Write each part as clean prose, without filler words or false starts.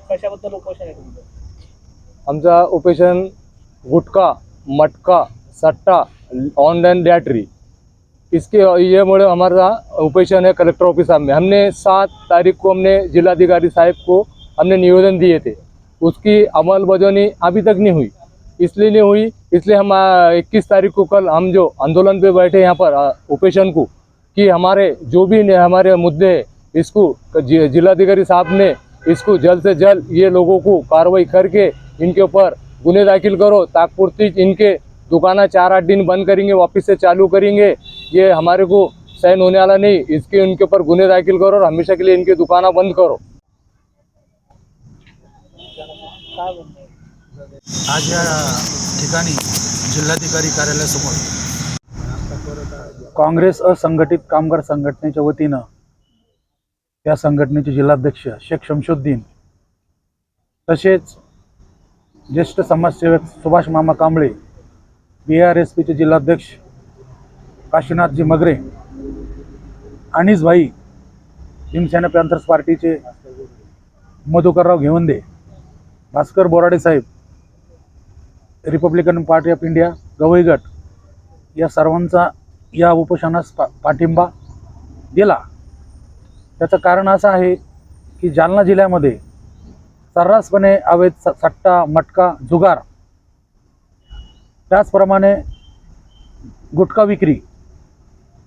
कशाबद्दल उपोषण आहे तुमचं? आमचा उपोषण गुटखा, मटका, सट्टा, ऑनलाइन लैटरी, इसके ये मोड़े हमारा उपोषण है कलेक्टर ऑफिस में। हमने 7 तारीख को हमने जिलाधिकारी साहब को हमने निवेदन दिए थे, उसकी अमलबजावनी अभी तक नहीं हुई। इसलिए नहीं हुई, इसलिए हम 21 तारीख को कल हम जो आंदोलन पे बैठे यहाँ पर उपोषण को, कि हमारे जो भी हमारे मुद्दे हैं इसको जिलाधिकारी साहब ने इसको जल्द से जल्द ये लोगों को कार्रवाई करके इनके ऊपर गुने दाखिल करो, ताकपुरती इनके दुकाना 4-8 दिन बंद करेंगे, वापस से चालू करेंगे। ये हमारे को सहन होने वाला नहीं, इसके उनके ऊपर गुने दाखिल करो और हमेशा के लिए इनकी दुकाना बंद करो। काय म्हणणं आहे? आज या ठिकाणी जिल्हाधिकारी कार्यालयासमोर काँग्रेस असंघटित कामगार संघटनेच्या वतीनं त्या संघटनेचे जिल्हाध्यक्ष शेख शमशुद्दीन तसेच ज्येष्ठ समाजसेवक सुभाष मामा कांबळे, BRSPचे जिल्हाध्यक्ष काशीनाथजी मगरे, अनीस भाई भीमसेना पॅंथर्स पार्टीचे मधुकरराव घेवंदे, भास्कर बोराडे साहेब Republican party of India Gavai गट, या सर्वांचा या उपोषणास पाठिंबा दिला। त्याचं कारण असं आहे की जालना जिल्ह्यामध्ये सर्रासपणे अवैध सट्टा, मटका, जुगार, त्याचप्रमाणे गुटखा विक्री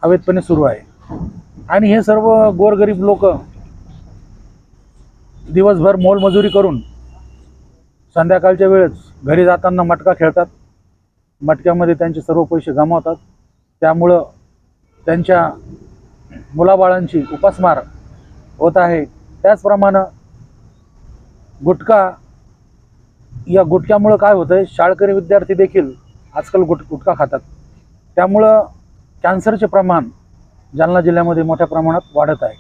अवैधपणे सुरू आहे आणि हे सर्व गोरगरीब लोक दिवसभर मोलमजुरी करून संध्याकाळच्या वेळेस घरी जाताना मटका खेळतात, मटक्यामध्ये त्यांचे सर्व पैसे गमावतात, त्यामुळं त्यांच्या मुलाबाळांची उपासमार होत आहे। त्याचप्रमाणे गुटखा, या गुटख्यामुळं काय होतं आहे, शाळकरी विद्यार्थी देखील आजकाल गुटखा खातात, त्यामुळं कॅन्सरचे प्रमाण जालना जिल्ह्यामध्ये मोठ्या प्रमाणात वाढत आहे।